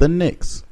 the Knicks.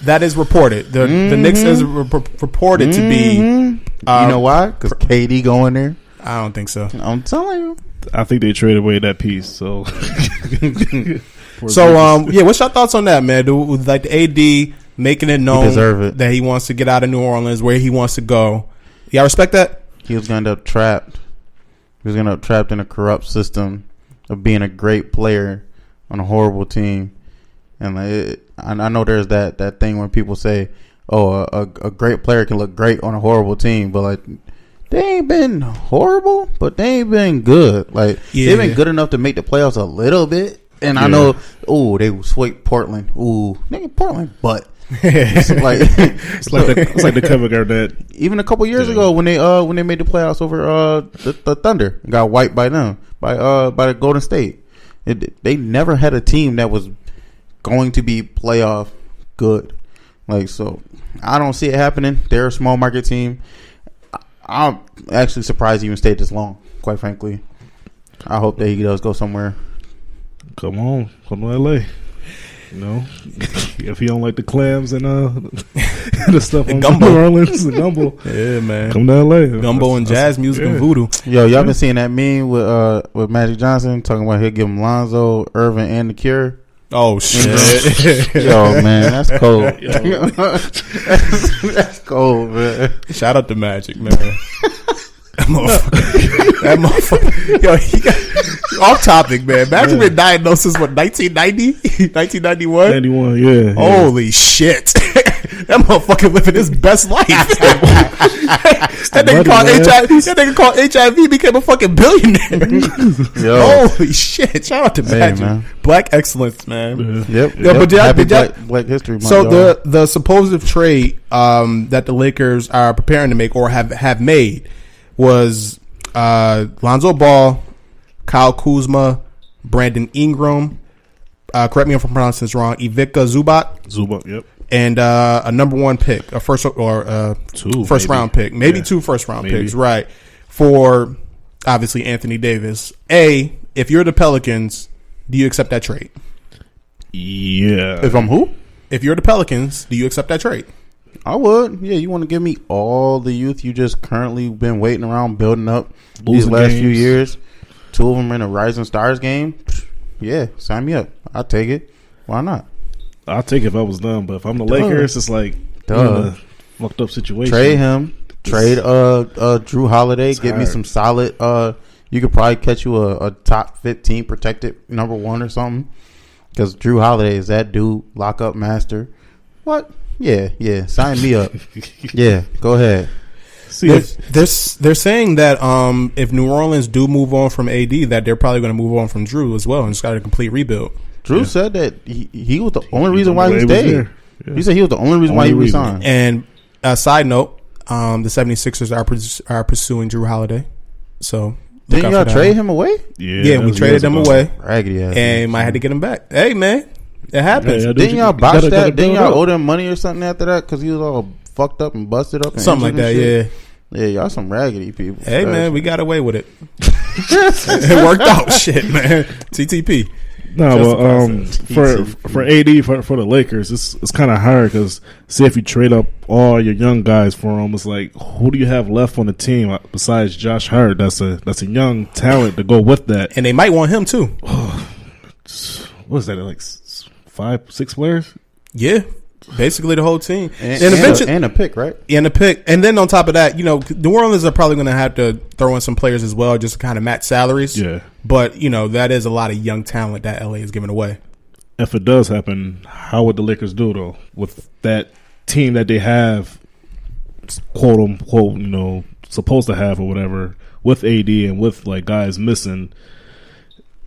That is reported. The Knicks is reported to be. You know why? Because KD going there. I don't think so. I'm telling you. I think they traded away that piece. So, what's your thoughts on that, man? Like the AD making it known that he wants to get out of New Orleans, where he wants to go. Y'all respect that? He was going to end up trapped. He was going to end up trapped in a corrupt system of being a great player on a horrible team. And I know there's that thing when people say, "Oh, a great player can look great on a horrible team," but like they ain't been horrible, but they ain't been good. Like they've been good enough to make the playoffs a little bit. And I know, they swept Portland. Ooh, nigga, Portland, but it's like the Kevin Garnett. Even a couple years ago when they made the playoffs over the Thunder, got wiped by them by the Golden State. They never had a team that was going to be playoff good. Like, so I don't see it happening. They're a small market team. I'm actually surprised he even stayed this long, quite frankly. I hope that he does go somewhere. Come to LA. You know, if he don't like the clams and the stuff on gumbo. New Orleans, the gumbo. Yeah, man. Come to LA. Gumbo and jazz music and voodoo. Yo, y'all been seeing that meme with Magic Johnson talking about he'll give him Lonzo, Irvin, and the Cure. Oh shit! Yo, man, that's cold. That's cold, man. Shout out to Magic, man. That motherfucker. Yo, he got off topic, man. Magic been diagnosed since what, 1990? 1991? 91, yeah. Holy shit. That motherfucker living his best life. That nigga called HIV became a fucking billionaire. Yo. Holy shit. Shout out to Magic. Man. Black excellence, man. Yep. But Happy Black History Month. So the supposed trade that the Lakers are preparing to make or have made was Lonzo Ball, Kyle Kuzma, Brandon Ingram, correct me if I'm pronouncing this wrong, Ivica Zubac, yep, and a number one pick, a first round pick, maybe 2 first round picks, right? For obviously Anthony Davis. If you're the Pelicans, do you accept that trade? Yeah. If I'm who? If you're the Pelicans, do you accept that trade? I would. Yeah, you want to give me all the youth you just currently been waiting around building up these last few years. 2 of them in a Rising Stars game. Yeah, sign me up. I'll take it. Why not? I'll take it if I was them, but if I'm the Lakers, it's like a fucked up situation. Trade him. Trade Drew Holiday. Get me some solid. You could probably catch you a top 15 protected number 1 or something. Because Drew Holiday is that dude, lockup master. What? Yeah. Sign me up. Yeah, go ahead. They're saying that if New Orleans do move on from AD, that they're probably going to move on from Drew as well and just got a complete rebuild. Drew said that he was the only reason why he stayed. Yeah. He said he was the only reason why he resigned. And side note, the 76ers are pursuing Drew Holiday. So didn't y'all trade him away? Yeah, we traded him away. Raggedy ass. And might have to get him back. Hey, man. It happens. Yeah, didn't y'all botch that? Didn't y'all owe them money or something after that? Because he was all fucked up and busted up. And something like that, yeah. Yeah, y'all some raggedy people. Hey, man, we got away with it. It worked out. Shit, man. TTP. No, but for AD, for the Lakers, it's kind of hard because say if you trade up all your young guys for him, it's like, who do you have left on the team besides Josh Hart? That's a young talent to go with that. And they might want him, too. What is that, like 5-6 players? Yeah, basically the whole team, and a pick, right? And a pick, and then on top of that, New Orleans are probably going to have to throw in some players as well, just to kind of match salaries. Yeah, but that is a lot of young talent that LA is giving away. If it does happen, how would the Lakers do though with that team that they have, quote unquote, supposed to have or whatever, with AD and with like guys missing?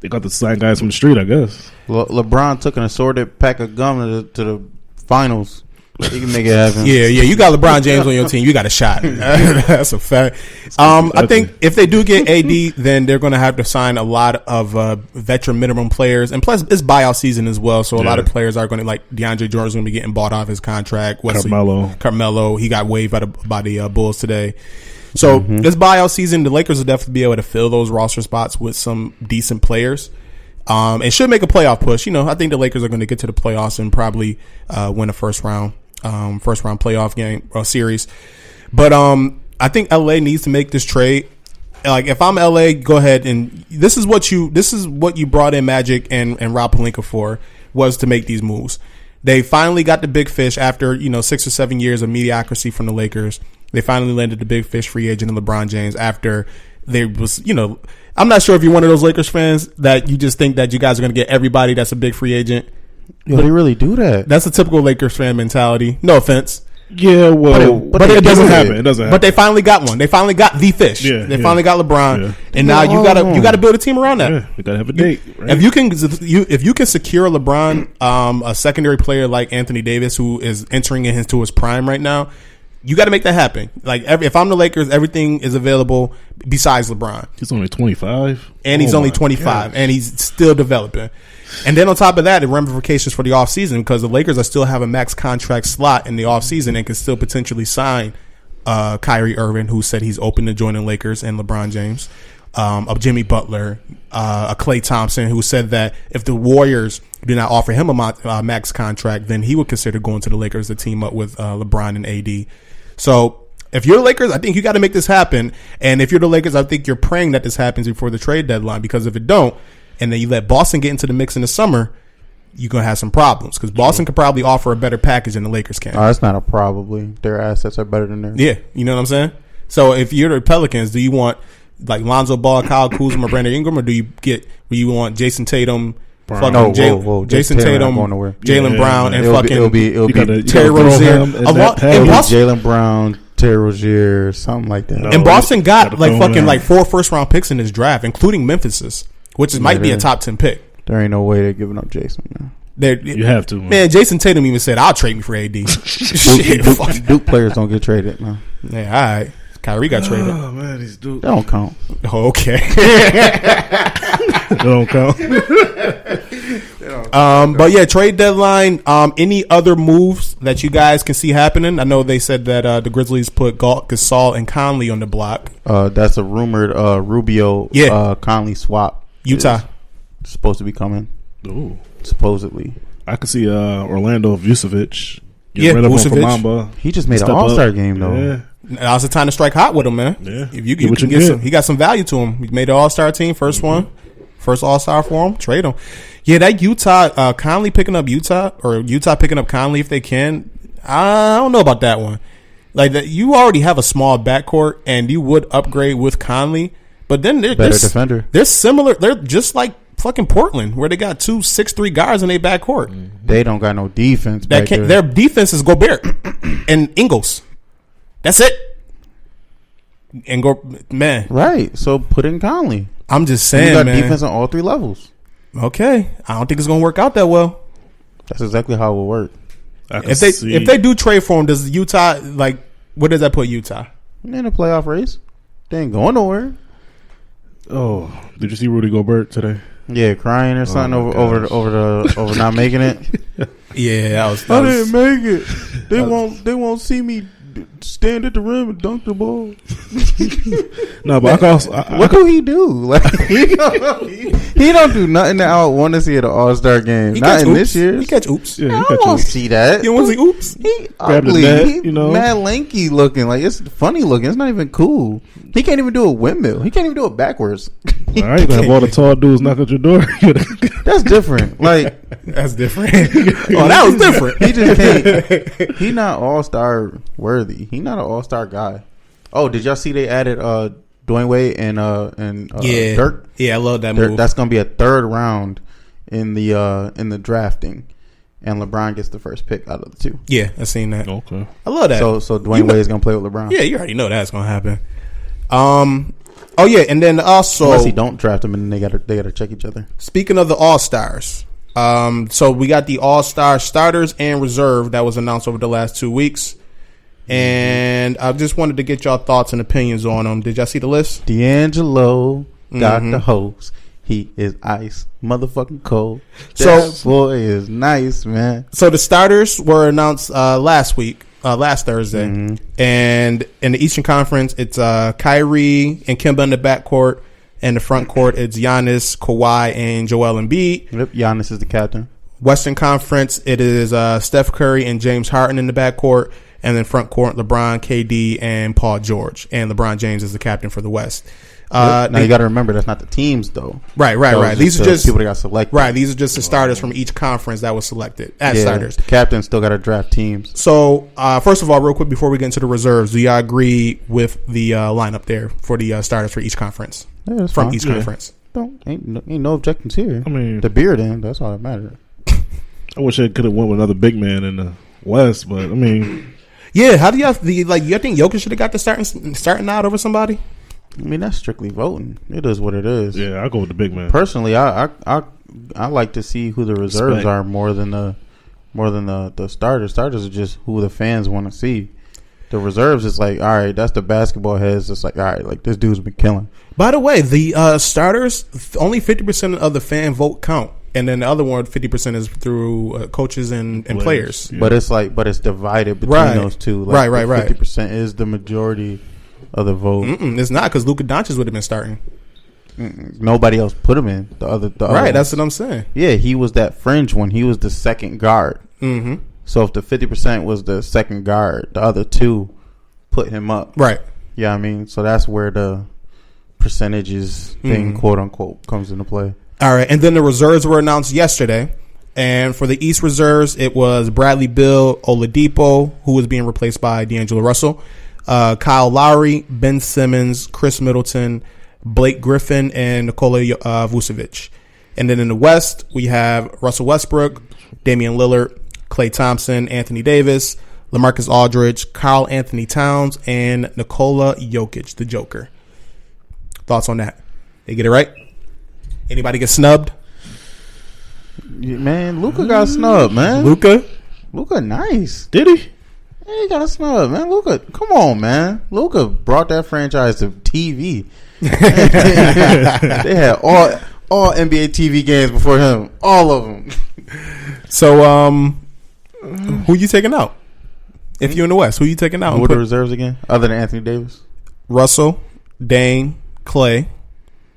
They got to sign guys from the street, I guess. LeBron took an assorted pack of gum to the finals. He can make it happen. Yeah. You got LeBron James on your team. You got a shot. That's a fact. I think if they do get AD, then they're going to have to sign a lot of veteran minimum players. And plus, it's buyout season as well. So a lot of players are going to, like DeAndre Jordan's going to be getting bought off his contract. Carmelo. He got waived by the Bulls today. So this buyout season, the Lakers will definitely be able to fill those roster spots with some decent players. And should make a playoff push. I think the Lakers are going to get to the playoffs and probably win a first round playoff game or series. But I think LA needs to make this trade. Like, if I'm LA, go ahead, and this is what you brought in Magic and Rob Pelinka for, was to make these moves. They finally got the big fish after 6 or 7 years of mediocrity from the Lakers. They finally landed the big fish free agent in LeBron James after there was, I'm not sure if you're one of those Lakers fans that you just think that you guys are going to get everybody that's a big free agent. But they really do that. That's a typical Lakers fan mentality. No offense. Yeah, well, but it doesn't happen. It doesn't happen. But they finally got one. They finally got the fish. Yeah, they finally got LeBron, yeah. And now you gotta build a team around that. Yeah, you gotta have a date. Right? If you can secure LeBron, a secondary player like Anthony Davis, who is entering into his prime right now, you got to make that happen. Like, if I'm the Lakers, everything is available besides LeBron. He's only 25, and he's only 25, and he's still developing. And then on top of that, the ramifications for the offseason, because the Lakers are still have a max contract slot in the offseason and can still potentially sign Kyrie Irving, who said he's open to joining Lakers, and LeBron James, a Jimmy Butler, a Klay Thompson, who said that if the Warriors do not offer him a max contract, then he would consider going to the Lakers to team up with LeBron and AD. So if you're the Lakers, I think you got to make this happen. And if you're the Lakers, I think you're praying that this happens before the trade deadline, because if it don't, and then you let Boston get into the mix in the summer, you're going to have some problems, because Boston could probably offer a better package than the Lakers can. Oh, that's not a probably. Their assets are better than theirs. Yeah, you know what I'm saying? So if you're the Pelicans, do you want like Lonzo Ball, Kyle Kuzma, Brandon Ingram, or do you want Jason Tatum, Jason Tatum, Jaylen Brown, and it'll be Terry Rozier, Jaylen Brown, Terry Rozier, something like that. And Boston got like 4 first-round picks in this draft, including Memphis's, which might be a top 10 pick. There ain't no way they're giving up Jason. Man. You have to, man. Jason Tatum even said, "I'll trade me for AD." Duke players don't get traded, man. Yeah, all right. Kyrie got traded. Oh man, these Duke. They don't count. Oh, okay. They don't count. But yeah, trade deadline. Any other moves that you guys can see happening? I know they said that the Grizzlies put Gasol and Conley on the block. That's a rumored Rubio Conley swap. Utah supposed to be coming. Ooh. Supposedly. I could see Orlando Vucevic. Vucevic. He just made an All-Star game though. Yeah. Now's the time to strike hot with him, man. Yeah. If you can get some, he got some value to him. He made the All-Star team, first All-Star for him. Trade him. Yeah, that Utah Conley picking up Utah, or Utah picking up Conley if they can. I don't know about that one. Like that, you already have a small backcourt, and you would upgrade with Conley. But then they're better defender. They're similar. They're just like fucking Portland, where they got 2 6'3" guys in their backcourt. They don't got no defense. Their defense is Gobert and Ingles. That's it. And man. Right. So put in Conley. I'm just saying, you got man. defense on all 3 levels. Okay. I don't think it's gonna work out that well. That's exactly how it will work. If they do trade for him, does Utah, like, where does that put Utah? In a playoff race. They ain't going nowhere. Oh, did you see Rudy Gobert today? Yeah, crying or something over not making it. Yeah, I didn't make it. They won't see me stand at the rim and dunk the ball. No, but what do he do? Like he don't do nothing that I would want to see at an All-Star game. Not in this year. He catch oops. Yeah, I don't want to see that. You want to see oops? He ugly. Net, mad lanky looking. Like, it's funny looking. It's not even cool. He can't even do a windmill. He can't even do it backwards. All right, you gonna have all the tall dudes knock at your door. That's different. Like, that's different. Oh, that was different. He just can't. He not All-Star worthy. He not an All-Star guy. Oh, did y'all see they added Dwayne Wade and Dirk? Yeah, I love that move. That's gonna be a 3rd round in the drafting, and LeBron gets the first pick out of the 2. Yeah, I seen that. Okay, I love that. So Dwayne Wade is gonna play with LeBron. Yeah, you already know that's gonna happen. Oh yeah, and then also, unless he don't draft him, and they gotta check each other. Speaking of the All-Stars, so we got the All-Star starters and reserve that was announced over the last 2 weeks. And I just wanted to get y'all thoughts and opinions on them. Did y'all see the list? D'Angelo got the host. He is ice motherfucking cold. That boy is nice, man. So the starters were announced last Thursday. And in the Eastern Conference, it's Kyrie and Kemba in the backcourt, In the front court, it's Giannis, Kawhi, and Joel Embiid. Yep, Giannis is the captain. Western Conference, it is Steph Curry and James Harden in the backcourt. And then front court, LeBron, KD, and Paul George. And LeBron James is the captain for the West. Now you got to remember that's not the teams though. Right. These are just people that got selected. Right, these are just the starters from each conference that was selected as starters. The captain still got to draft teams. So first of all, real quick before we get into the reserves, do y'all agree with the lineup there for the starters for each conference? Yeah, from each conference. Ain't no objections here. I mean, the beard in, that's all that matters. I wish I could have went with another big man in the West, but I mean, yeah. How do you you think Jokic should have got the starting out over somebody? I mean, that's strictly voting. It is what it is. Yeah, I'll go with the big man. Personally, I like to see who the reserves are more than the starters. Starters are just who the fans want to see. The reserves is like, all right, that's the basketball heads. It's like, all right, like this dude's been killing. By the way, the starters, only 50% of the fan vote count. And then the other one, 50% is through coaches and players. Yeah. But it's divided between those two. Like right. 50% is the majority of the vote. It's not, because Luka Doncic would have been starting. Nobody else put him in. The other that's what I'm saying. Yeah, he was that fringe one. He was the second guard. Mm-hmm. So if the 50% was the second guard, the other two put him up. Right. Yeah, I mean, so that's where the percentages thing, quote unquote, comes into play. All right, and then the reserves were announced yesterday. And for the East reserves, it was Bradley Beal, Oladipo, who was being replaced by D'Angelo Russell, Kyle Lowry, Ben Simmons, Chris Middleton, Blake Griffin, and Nikola Vucevic. And then in the West, we have Russell Westbrook, Damian Lillard, Klay Thompson, Anthony Davis, LaMarcus Aldridge, Karl Anthony Towns, and Nikola Jokic, the Joker. Thoughts on that? They get it right? Anybody get snubbed? Yeah, man, Luka got snubbed, man. Luka nice. Did he? Yeah, he got a snub, man. Luka, come on, man. Luka brought that franchise to TV. They had all NBA TV games before him, all of them. So, who you taking out? If you're in the West, who you taking out? Who are the reserves again, other than Anthony Davis? Russell, Dame, Klay,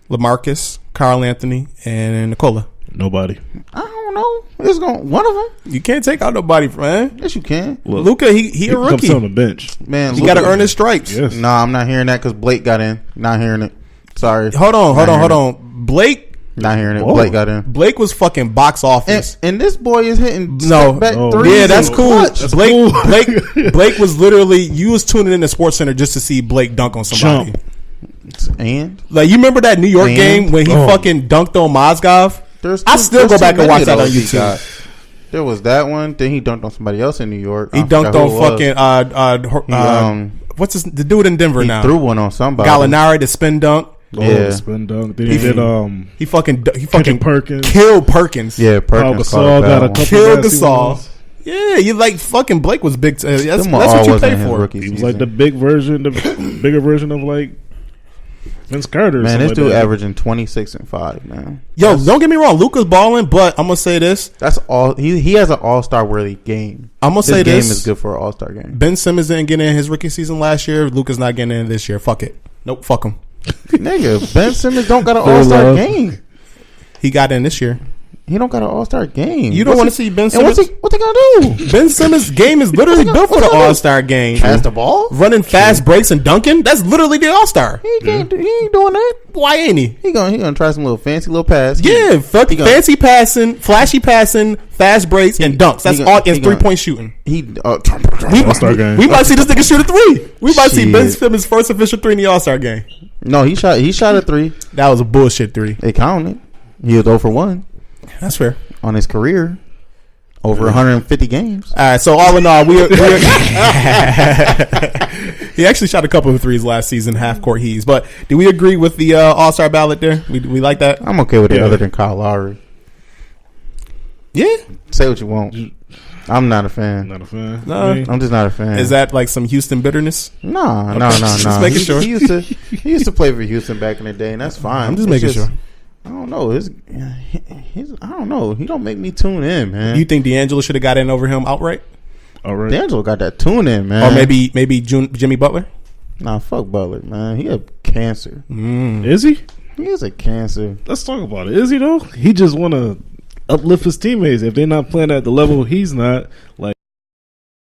LaMarcus, Karl Anthony, and Nikola. Nobody. I don't know. It's one of them. You can't take out nobody, man. Yes, you can. Look, Luka, he a rookie. Comes on the bench, man. He got to earn his stripes. Yes. Nah, I'm not hearing that because Blake got in. Not hearing it. Sorry. Hold on. Blake. Not hearing it. Whoa. Blake got in. Blake was fucking box office. And this boy is hitting back No. threes. Yeah, that's cool. That's Blake, cool. Blake was literally, you was tuning in to Sports Center just to see Blake dunk on somebody. Chump. And Like, you remember that New York game when he fucking dunked on Mozgov? I still go back and watch that on YouTube. There was that one. Then he dunked on somebody else in New York. He dunked on fucking what's the dude in Denver now? He threw one on somebody. Gallinari, the spin dunk. Yeah. Spin dunk. Then he did. He fucking Perkins. killed Perkins. Yeah, Paul Perkins Gasol got a couple. Killed nasty Gasol. ones. Yeah, you like fucking Blake was big. That's Them what all you wasn't pay his for. rookie He was season. like the bigger version of like Vince Carter. Man, this like dude that. averaging 26 and 5, man. Yo, don't get me wrong, Luka's balling, but I'm gonna say this. That's all. He has an all-star worthy game. I'm gonna say this this. game is good for an all-star game. Ben Simmons didn't get in his rookie season last year. Luka's not getting in this year. Fuck it. Nope. Fuck him. Nigga, Ben Simmons don't got an Full all-star love. game. He got in this year. He don't got an all-star game. You don't want to see Ben And Simmons. what they gonna do? Ben Simmons' game is literally built for the All-Star game. Pass the ball? Running fast breaks and dunking. That's literally the All-Star. He ain't doing that. Why ain't he? He gonna try some little fancy little pass. Yeah, fuck he gonna- fancy passing, flashy passing, fast breaks, and dunks. That's he all. gonna- It's he gonna- 3-point shooting. All-Star game. We might see this nigga shoot a three. We might see Ben Shit. Simmons' first official three in the All-Star game. No, he shot a 3. That was a bullshit three. They counted. He was 0 for 1 That's fair. on his career. Over 150 games. All right, so all in all, we're he actually shot a couple of threes last season, half court heaves. But do we agree with the All-Star ballot there? We like that? I'm okay with it Yeah. other than Kyle Lowry. Yeah. Say what you want. I'm not a fan. Not a fan. No. Me? I'm just not a fan. Is that like some Houston bitterness? No. Just making sure. He used to play for Houston back in the day, and that's fine. I'm just It's making sure. I don't know. I don't know. He don't make me tune in, man. You think D'Angelo should have got in over him outright? All right. D'Angelo got that tune in, man. Or maybe Jimmy Butler? Nah, fuck Butler, man. He had cancer. Is he? He is a cancer. Let's talk about it. Is he though? He just want to uplift his teammates. If they're not playing at the level he's not, like